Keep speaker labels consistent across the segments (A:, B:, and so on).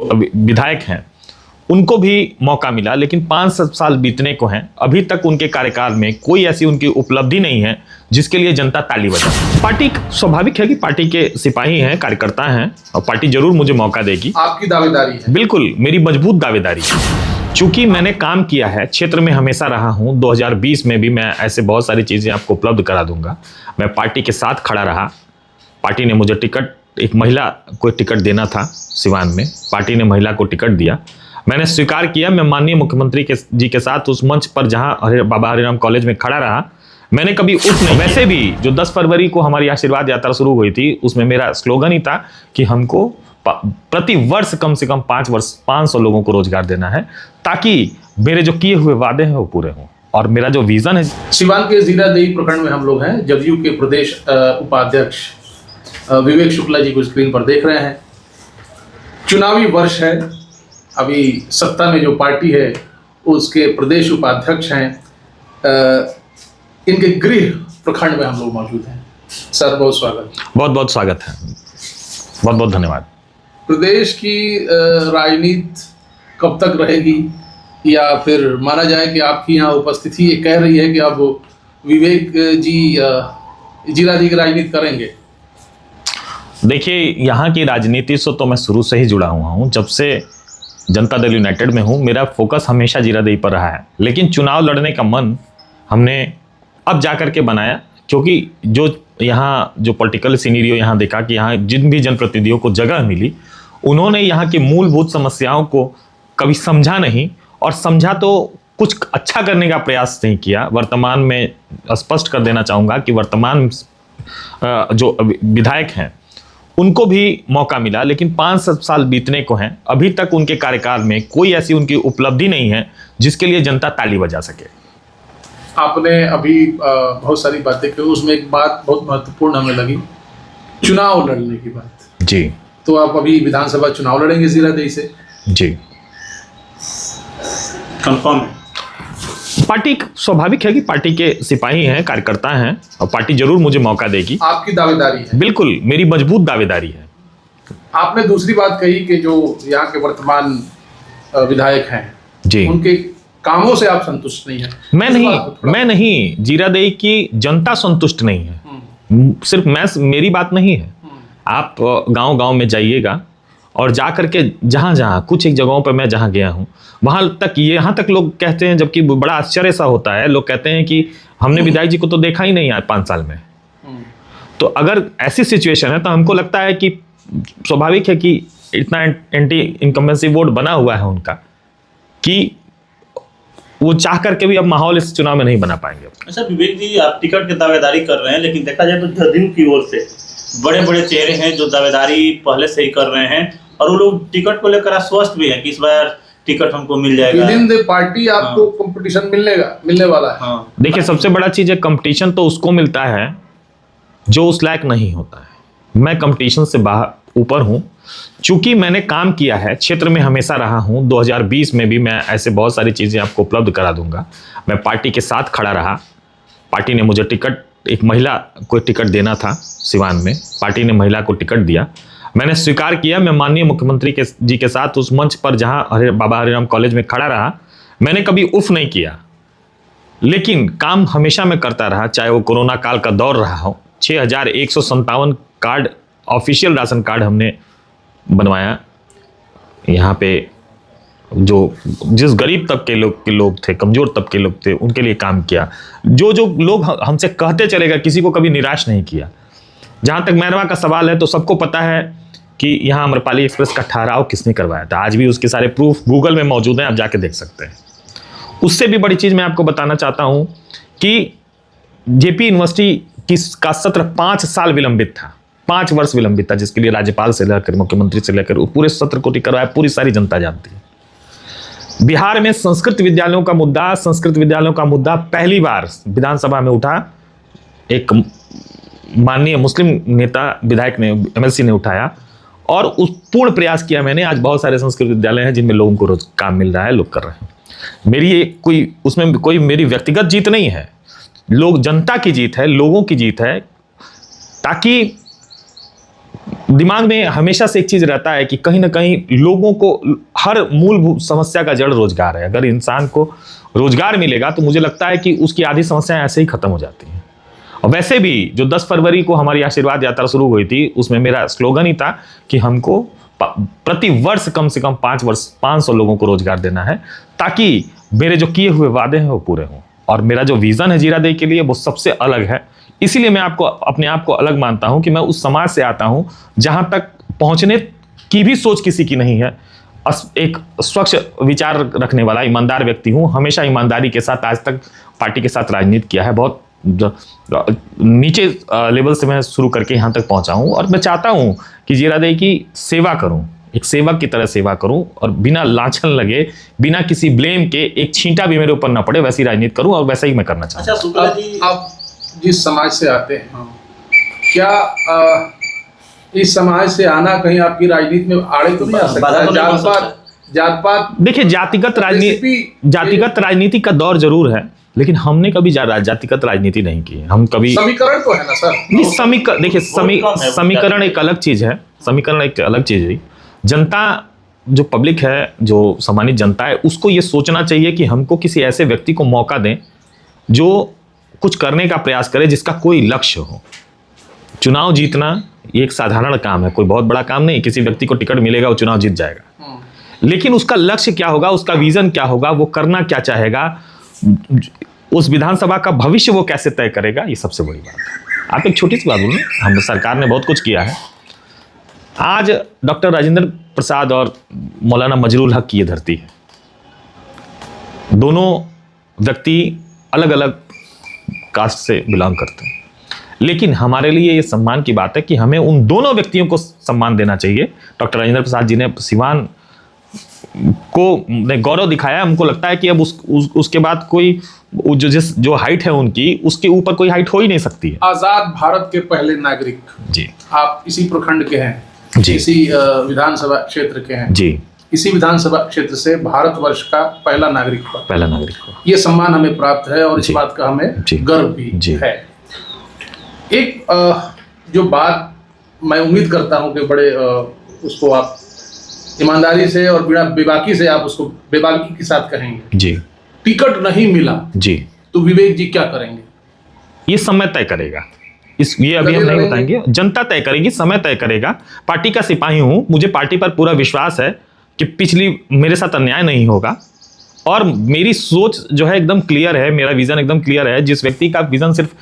A: विधायक हैं उनको भी मौका मिला, लेकिन 5 साल बीतने को हैं, अभी तक उनके कार्यकाल में कोई ऐसी उनकी उपलब्धि नहीं है जिसके लिए जनता ताली बजाए। पार्टी स्वाभाविक है कि पार्टी के सिपाही हैं, कार्यकर्ता हैं, और पार्टी जरूर मुझे मौका देगी।
B: आपकी दावेदारी है?
A: बिल्कुल, मेरी मजबूत दावेदारी है। चूंकि मैंने काम किया है, क्षेत्र में हमेशा रहा हूं, 2020 में भी मैं ऐसे बहुत सारी चीजें आपको उपलब्ध करा दूंगा। मैं पार्टी के साथ खड़ा रहा। पार्टी ने मुझे टिकट, एक महिला को टिकट देना था सिवान में, पार्टी ने महिला को टिकट दिया, मैंने स्वीकार किया। मैं माननीय मुख्यमंत्री जी के साथ उस मंच पर जहां बाबा हरिराम कॉलेज में खड़ा रहा, मैंने कभी उस नहीं। वैसे भी जो 10 फरवरी को हमारी आशीर्वाद यात्रा शुरू हुई थी, उसमें मेरा स्लोगन ही था कि हमको प्रति वर्ष कम से कम 500 लोगों को रोजगार देना है, ताकि मेरे जो किए हुए वादे हैं वो पूरे हों। और मेरा जो विजन है,
B: सिवान के जीरादेई प्रखंड में हम लोग हैं। जदयू के प्रदेश उपाध्यक्ष विवेक शुक्ला जी को स्क्रीन पर देख रहे हैं। चुनावी वर्ष है, अभी सत्ता में जो पार्टी है उसके प्रदेश उपाध्यक्ष हैं। इनके गृह प्रखंड में हम लोग मौजूद हैं। सर, बहुत स्वागत।
A: बहुत बहुत स्वागत है, बहुत बहुत धन्यवाद।
B: प्रदेश की राजनीति कब तक रहेगी, या फिर माना जाए कि आपकी यहाँ उपस्थिति ये कह रही है कि अब विवेक जी जीरादेई की राजनीति करेंगे?
A: देखिए, यहाँ की राजनीति से तो मैं शुरू से ही जुड़ा हुआ हूँ। जब से जनता दल यूनाइटेड में हूँ, मेरा फोकस हमेशा जीरादेई पर रहा है। लेकिन चुनाव लड़ने का मन हमने अब जा कर के बनाया, क्योंकि जो यहाँ जो पॉलिटिकल सिनेरियो यहाँ देखा कि यहाँ जिन भी जनप्रतिनिधियों को जगह मिली, उन्होंने यहाँ की मूलभूत समस्याओं को कभी समझा नहीं, और समझा तो कुछ अच्छा करने का प्रयास नहीं किया। वर्तमान में स्पष्ट कर देना चाहूँगा कि वर्तमान जो विधायक हैं उनको भी मौका मिला, लेकिन 5 साल बीतने को हैं, अभी तक उनके कार्यकाल में कोई ऐसी उनकी उपलब्धि नहीं है जिसके लिए जनता ताली बजा सके।
B: आपने अभी बहुत सारी बातें की, उसमें एक बात बहुत महत्वपूर्ण हमें लगी, चुनाव लड़ने की बात।
A: जी।
B: तो आप अभी विधानसभा चुनाव लड़ेंगे जीरादेई से?
A: जी,
B: कंफर्म है?
A: पार्टी स्वाभाविक है कि पार्टी के सिपाही हैं, कार्यकर्ता हैं, और पार्टी जरूर मुझे मौका देगी।
B: आपकी दावेदारी है?
A: बिल्कुल, मेरी मजबूत दावेदारी है।
B: आपने दूसरी बात कही कि जो यहाँ के वर्तमान विधायक हैं
A: जी, उनके
B: कामों से आप संतुष्ट नहीं हैं?
A: मैं नहीं, जीरादेई की जनता संतुष्ट नहीं है। सिर्फ मेरी बात नहीं है। आप गांव-गांव में जाइएगा, और जा करके जहाँ कुछ एक जगहों पर मैं जहाँ गया हूँ, वहाँ तक यहाँ तक लोग कहते हैं, जबकि बड़ा आश्चर्य सा होता है, लोग कहते हैं कि हमने विधायक जी को तो देखा ही नहीं आज 5 साल में। तो अगर ऐसी सिचुएशन है तो हमको लगता है कि स्वाभाविक है कि इतना एंटी इनकम्बेंसी वोट बना हुआ है उनका, कि वो चाह करके भी अब माहौल इस चुनाव में नहीं बना पाएंगे।
C: अच्छा विवेक जी, आप टिकट की दावेदारी कर रहे हैं, लेकिन देखा जाए तो जदयू की ओर से बड़े बड़े चेहरे हैं जो दावेदारी पहले से ही कर रहे हैं, और वो लोग टिकट को लेकर आश्वस्त भी हैं कि इस बार टिकट हमको मिल जाएगा।
B: विद इन द पार्टी आपको कंपटीशन मिलने वाला है।
A: देखिए, सबसे बड़ा चीज है कंपटीशन तो उसको मिलता है जो उस लायक नहीं होता है। मैं कंपटीशन से बाहर ऊपर हूँ। चूंकि मैंने काम किया है, क्षेत्र में हमेशा रहा हूँ, 2020 में भी मैं ऐसे बहुत सारी चीजें आपको उपलब्ध करा दूंगा। मैं पार्टी के साथ खड़ा रहा। पार्टी ने मुझे टिकट, एक महिला को टिकट देना था सिवान में, पार्टी ने महिला को टिकट दिया, मैंने स्वीकार किया। मैं माननीय मुख्यमंत्री जी के साथ उस मंच पर जहां बाबा हरिराम कॉलेज में खड़ा रहा, मैंने कभी उफ नहीं किया, लेकिन काम हमेशा मैं करता रहा, चाहे वो कोरोना काल का दौर रहा हो। 6157 कार्ड, ऑफिशियल राशन कार्ड हमने बनवाया। यहाँ पे जो जिस गरीब तबके के लोग थे, कमजोर तबके लोग थे, उनके लिए काम किया। जो लोग हमसे कहते चलेगा, किसी को कभी निराश नहीं किया। जहाँ तक मैरवा का सवाल है, तो सबको पता है कि यहाँ अम्रपाली एक्सप्रेस का ठहराव किसने करवाया था। आज भी उसके सारे प्रूफ गूगल में मौजूद हैं, आप जाके देख सकते हैं। उससे भी बड़ी चीज़ मैं आपको बताना चाहता हूँ कि जेपी यूनिवर्सिटी का सत्र 5 साल विलंबित था, 5 वर्ष विलंबित था, जिसके लिए राज्यपाल से लेकर मुख्यमंत्री से लेकर पूरे सत्र को करवाया, पूरी सारी जनता जानती है। बिहार में संस्कृत विद्यालयों का मुद्दा पहली बार विधानसभा में उठा। एक माननीय मुस्लिम नेता विधायक ने, एमएलसी ने उठाया, और उस पूर्ण प्रयास किया मैंने। आज बहुत सारे संस्कृत विद्यालय हैं जिनमें लोगों को रोज काम मिल रहा है, लोग कर रहे हैं। उसमें कोई मेरी व्यक्तिगत जीत नहीं है, लोग, जनता की जीत है, लोगों की जीत है, ताकि दिमाग में हमेशा से एक चीज रहता है कि कहीं ना कहीं लोगों को हर मूलभूत समस्या का जड़ रोजगार है। अगर इंसान को रोजगार मिलेगा तो मुझे लगता है कि उसकी आधी समस्याएं ऐसे ही खत्म हो जाती हैं। और वैसे भी जो 10 फरवरी को हमारी आशीर्वाद यात्रा शुरू हुई थी, उसमें मेरा स्लोगन ही था कि हमको प्रति वर्ष कम से कम 500 लोगों को रोजगार देना है, ताकि मेरे जो किए हुए वादे हैं वो पूरे हों। और मेरा जो विजन है जीरादेई के लिए वो सबसे अलग है। इसीलिए मैं अपने आप को अलग मानता हूं कि मैं उस समाज से आता हूं जहां तक पहुंचने की भी सोच किसी की नहीं है। एक स्वच्छ विचार रखने वाला ईमानदार व्यक्ति हूं। हमेशा ईमानदारी के साथ आज तक पार्टी के साथ राजनीति किया है। बहुत नीचे लेवल से मैं शुरू करके यहाँ तक पहुंचा हूं और मैं चाहता हूं कि जीरादेई की सेवा करूं, एक सेवक की तरह सेवा करूं और बिना लांछन लगे, बिना किसी ब्लेम के, एक छींटा भी मेरे ऊपर ना पड़े, वैसी राजनीति करूं और वैसा ही मैं करना चाहता हूं।
C: अच्छा शुक्ला जी,
B: आप जिस समाज से आते हैं, क्या इस समाज से आना कहीं आपकी राजनीति में आड़े तो नहीं आ सकता? जात पात
A: देखिए, जातिगत राजनीति का दौर जरूर है, लेकिन हमने कभी जातिगत राजनीति नहीं की है। हम कभी
B: समीकरण तो है ना सर?
A: नहीं, देखिए समीकरण एक अलग चीज है। समीकरण एक अलग चीज है। जनता, जो पब्लिक है, जो सम्मानित जनता है, उसको ये सोचना चाहिए कि हमको किसी ऐसे व्यक्ति को मौका दें जो कुछ करने का प्रयास करे, जिसका कोई लक्ष्य हो। चुनाव जीतना ये एक साधारण काम है, कोई बहुत बड़ा काम नहीं। किसी व्यक्ति को टिकट मिलेगा, वो चुनाव जीत जाएगा, लेकिन उसका लक्ष्य क्या होगा, उसका विजन क्या होगा, वो करना क्या चाहेगा, उस विधानसभा का भविष्य वो कैसे तय करेगा, ये सबसे बड़ी बात है। आप एक छोटी सी बात बोलूँ, हम सरकार ने बहुत कुछ किया है। आज डॉक्टर राजेंद्र प्रसाद और मौलाना मजरूल हक की ये धरती है। दोनों व्यक्ति अलग अलग कास्ट से बिलोंग करते हैं, लेकिन हमारे लिए ये सम्मान की बात है कि हमें उन दोनों व्यक्तियों को सम्मान देना चाहिए। डॉक्टर राजेंद्र प्रसाद जी ने सिवान को गौरव दिखाया। हमको लगता है कि अब उसके बाद कोई जो हाइट है उनकी, उसके ऊपर कोई हाइट हो ही नहीं सकती है।
B: आजाद भारत के पहले नागरिक जी, आप इसी प्रखंड के हैं जी, इसी विधानसभा क्षेत्र के हैं जी, इसी विधानसभा क्षेत्र से भारतवर्ष का पहला नागरिक हुआ। ये सम्मान हमें प्राप्त है और इस बात का हमें गर्व भी है। एक जो बात मैं उम्मीद करता हूं कि बड़े उसको आप ईमानदारी से और बिना बेबाकी से आप उसको बेबाकी के साथ कहेंगे जी। टिकट नहीं मिला जी तो विवेक जी क्या करेंगे?
A: ये समय तय करेगा। ये अभी हम नहीं बताएंगे, जनता तय करेगी, समय तय करेगा। पार्टी का सिपाही हूं, मुझे पार्टी पर पूरा विश्वास है कि पिछली मेरे साथ अन्याय नहीं होगा और मेरी सोच जो है एकदम क्लियर है, मेरा विजन एकदम क्लियर है। जिस व्यक्ति का विजन सिर्फ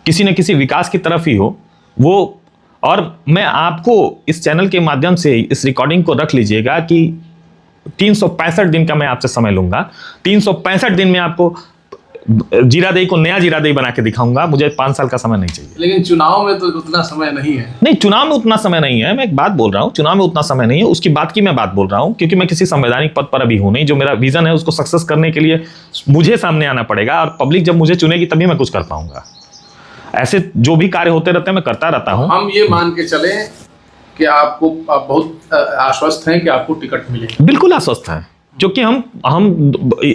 A: किसी न किसी विकास की तरफ ही हो वो, और मैं आपको इस चैनल के माध्यम से इस रिकॉर्डिंग को रख लीजिएगा कि 365 दिन का मैं आपसे समय लूंगा। 365 दिन में आपको जीरादेई को नया जीरादेई बना के दिखाऊंगा। मुझे 5 साल का समय नहीं चाहिए।
B: लेकिन चुनाव में तो उतना समय नहीं है।
A: नहीं, चुनाव में उतना समय नहीं है। मैं एक बात बोल रहा हूँ, चुनाव में उतना समय नहीं है, उसकी बात की मैं बात बोल रहा हूँ, क्योंकि मैं किसी संवैधानिक पद पर अभी हूं नहीं। जो मेरा विजन है उसको सक्सेस करने के लिए मुझे सामने आना पड़ेगा और पब्लिक जब मुझे चुनेगी तभी मैं कुछ कर पाऊंगा। ऐसे जो भी कार्य होते रहते हैं मैं करता रहता हूँ।
B: हम ये मान के चले कि आप बहुत आश्वस्त हैं कि आपको टिकट मिलेगा?
A: बिल्कुल आश्वस्त हैं, क्योंकि हम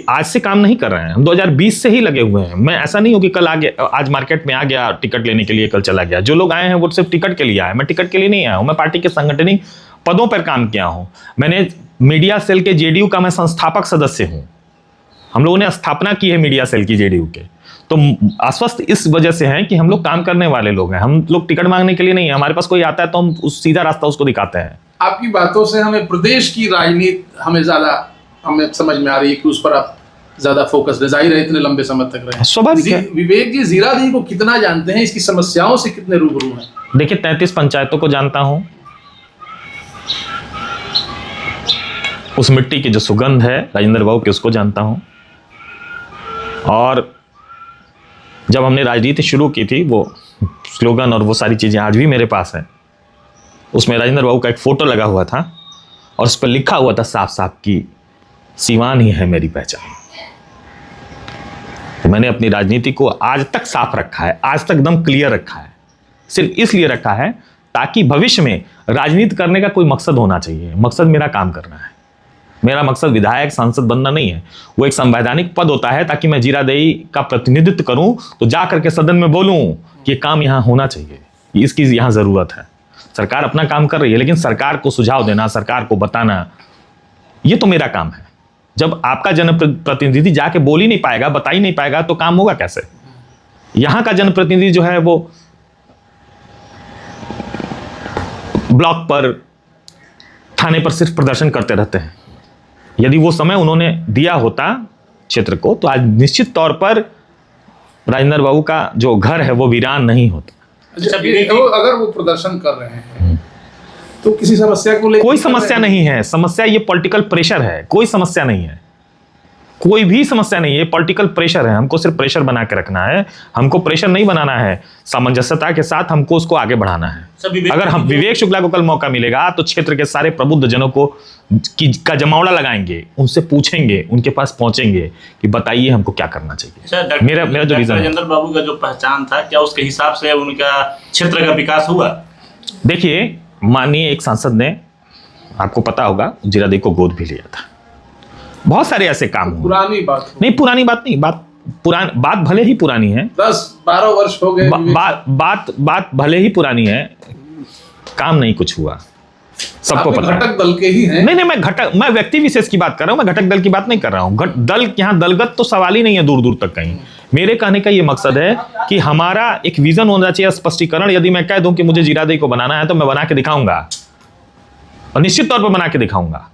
A: आज से काम नहीं कर रहे हैं, हम 2020 से ही लगे हुए हैं। मैं ऐसा नहीं हो कि कल आज मार्केट में आ गया टिकट लेने के लिए, कल चला गया। जो लोग आए हैं वो सिर्फ टिकट के लिए आए, मैं टिकट के लिए नहीं आया हूँ। मैं पार्टी के संगठनिक पदों पर काम किया हूँ। मैंने मीडिया सेल के जेडीयू का मैं संस्थापक सदस्य हूँ। हम लोगों ने स्थापना की है मीडिया सेल की जेडीयू के। तो आश्वस्त इस वजह से हैं कि हम लोग काम करने वाले लोग हैं। हम लोग टिकट मांगने के लिए नहीं है। हमारे पास कोई आता है तो हम सीधा रास्ता उसको दिखाते हैं।
B: आपकी बातों से हमें प्रदेश की राजनीति हमें समझ में आ रही है कि उस पर आप ज्यादा फोकस जाहिर है, इतने लंबे समय तक रहे।
A: स्वाभाविक है।
B: विवेक जी जीरादेई को कितना जानते हैं, इसकी समस्याओं से कितने रूबरू हैं?
A: देखिए, 33 पंचायतों को जानता हूं। उस मिट्टी की जो सुगंध है राजेंद्र बाबू की, उसको जानता हूं। और जब हमने राजनीति शुरू की थी, वो स्लोगन और वो सारी चीजें आज भी मेरे पास है। उसमें राजेंद्र बाबू का एक फोटो लगा हुआ था और उस पर लिखा हुआ था साफ साफ कि सिवान ही है मेरी पहचान। तो मैंने अपनी राजनीति को आज तक साफ रखा है, आज तक एकदम क्लियर रखा है। सिर्फ इसलिए रखा है ताकि भविष्य में राजनीति करने का कोई मकसद होना चाहिए। मकसद मेरा काम करना है। मेरा मकसद विधायक सांसद बनना नहीं है। वो एक संवैधानिक पद होता है ताकि मैं जीरादेई का प्रतिनिधित्व करूं तो जा करके सदन में बोलूं कि काम यहां होना चाहिए, इसकी यहां जरूरत है। सरकार अपना काम कर रही है, लेकिन सरकार को सुझाव देना, सरकार को बताना, ये तो मेरा काम है। जब आपका जनप्रतिनिधि जाके बोल ही नहीं पाएगा, बता ही नहीं पाएगा, तो काम होगा कैसे? यहां का जनप्रतिनिधि जो है वो ब्लॉक पर, थाने पर सिर्फ प्रदर्शन करते रहते हैं। यदि वो समय उन्होंने दिया होता क्षेत्र को, तो आज निश्चित तौर पर राजेंद्र बाबू का जो घर है वो वीरान नहीं होता।
B: अच्छा, अगर वो प्रदर्शन कर रहे हैं तो किसी समस्या को लेकर?
A: कोई समस्या नहीं है। समस्या ये पॉलिटिकल प्रेशर है, कोई समस्या नहीं है, कोई भी समस्या नहीं है। पॉलिटिकल प्रेशर है, हमको सिर्फ प्रेशर बना के रखना है, हमको प्रेशर नहीं बनाना है, सामंजस्यता के साथ हमको उसको आगे बढ़ाना है। अगर हम विवेक शुक्ला को कल मौका मिलेगा तो क्षेत्र के सारे प्रबुद्ध जनों को का जमावड़ा लगाएंगे, उनसे पूछेंगे, उनके पास पहुंचेंगे कि बताइए हमको क्या करना चाहिए। मेरा जो रीजन है,
C: राजेंद्र बाबू का जो पहचान था, क्या उसके हिसाब से उनका क्षेत्र का विकास हुआ?
A: देखिए, माननीय एक सांसद ने, आपको पता होगा, जीरादेवी को गोद भी लिया था। बहुत सारे ऐसे काम हुए।
B: पुरानी बात
A: नहीं, पुरानी बात नहीं, बात भले ही पुरानी है,
B: 10-12 वर्ष हो गए,
A: बात भले ही पुरानी है, काम नहीं कुछ हुआ, सबको पता है।
B: घटक दल के ही हैं।
A: नहीं, मैं व्यक्ति विशेष की बात कर रहा हूं, मैं घटक दल की बात नहीं कर रहा हूं। दल, यहाँ दलगत तो सवाल ही नहीं है दूर दूर तक कहीं। मेरे कहने का ये मकसद है कि हमारा एक विजन होना चाहिए, स्पष्टीकरण। यदि मैं कह दूं कि मुझे जीरादेवी को बनाना है तो मैं बना के दिखाऊंगा, और निश्चित तौर पर बना के दिखाऊंगा।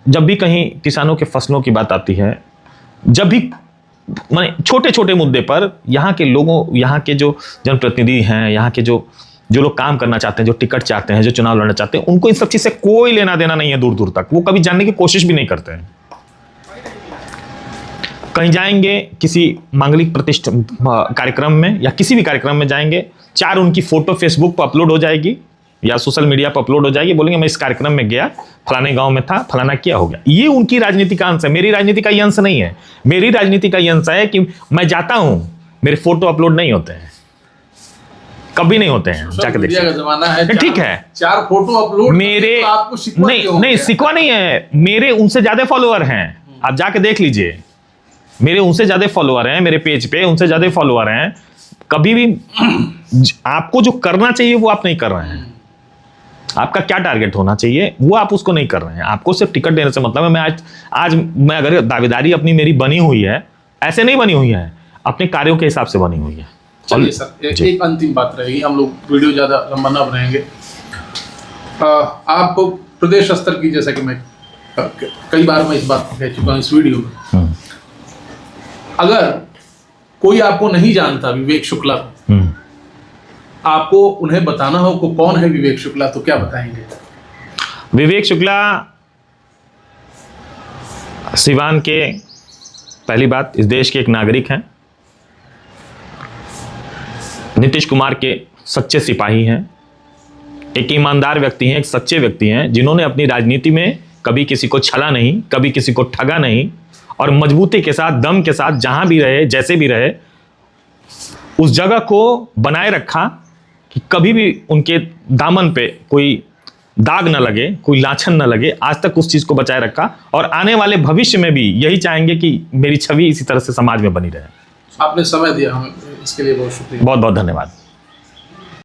A: जब भी कहीं किसानों के फसलों की बात आती है, जब भी माने छोटे छोटे मुद्दे पर यहाँ के लोगों, यहाँ के जो जनप्रतिनिधि हैं, यहाँ के जो लोग काम करना चाहते हैं, जो टिकट चाहते हैं, जो चुनाव लड़ना चाहते हैं, उनको इन सब चीज से कोई लेना देना नहीं है दूर दूर तक। वो कभी जानने की कोशिश भी नहीं करते हैं। कहीं जाएंगे किसी मांगलिक प्रतिष्ठा कार्यक्रम में या किसी भी कार्यक्रम में जाएंगे, 4 उनकी फोटो फेसबुक पर अपलोड हो जाएगी या सोशल मीडिया पर अपलोड हो जाएगी, बोलेंगे मैं इस कार्यक्रम में गया, फलाने गांव में था, फलाना क्या हो गया। ये उनकी राजनीति का अंश है, मेरी राजनीति का ये अंश नहीं है। मेरी राजनीति का ये अंश है कि मैं जाता हूं, मेरे फोटो अपलोड नहीं होते हैं, कभी नहीं होते हैं, जाके देखिए।
B: का जमाना है,
A: ठीक है,
B: 4 फोटो अपलोड
A: मेरे,
B: तो आपको शिकवा
A: नहीं, शिकवा नहीं है, मेरे उनसे ज्यादा फॉलोअर हैं, आप जाके देख लीजिए। मेरे उनसे ज्यादा फॉलोअर हैं, मेरे पेज पे उनसे ज्यादा फॉलोअर हैं। कभी भी आपको जो करना चाहिए वो आप नहीं कर रहे हैं। आपका क्या टारगेट होना चाहिए वो आप उसको नहीं कर रहे हैं। आपको सिर्फ टिकट देने से मतलब है। मैं आज मैं अगर दावेदारी अपनी मेरी बनी हुई है, ऐसे नहीं बनी हुई है, अपने कार्यों के हिसाब से बनी हुई है।
B: चलिए सर, एक अंतिम बात रहेगी, हम लोग वीडियो ज्यादा लंबा न बनाएंगे। आप प्रदेश स्तर की, जैसा कि मैं कई बार मैं इस बात को कह चुका हूँ इस वीडियो में, अगर कोई आपको नहीं जानता विवेक शुक्ला को, आपको उन्हें बताना हो को कौन है विवेक शुक्ला, तो क्या बताएंगे?
A: विवेक शुक्ला सिवान के, पहली बात, इस देश के एक नागरिक हैं, नीतीश कुमार के सच्चे सिपाही हैं, एक ईमानदार व्यक्ति हैं, एक सच्चे व्यक्ति हैं, जिन्होंने अपनी राजनीति में कभी किसी को छला नहीं, कभी किसी को ठगा नहीं, और मजबूती के साथ, दम के साथ, जहां भी रहे, जैसे भी रहे, उस जगह को बनाए रखा कि कभी भी उनके दामन पे कोई दाग न लगे, कोई लाछन न लगे। आज तक उस चीज को बचाए रखा, और आने वाले भविष्य में भी यही चाहेंगे कि मेरी छवि इसी तरह से समाज में बनी रहे।
B: आपने समय दिया हमें, इसके लिए बहुत शुक्रिया।
A: बहुत बहुत धन्यवाद।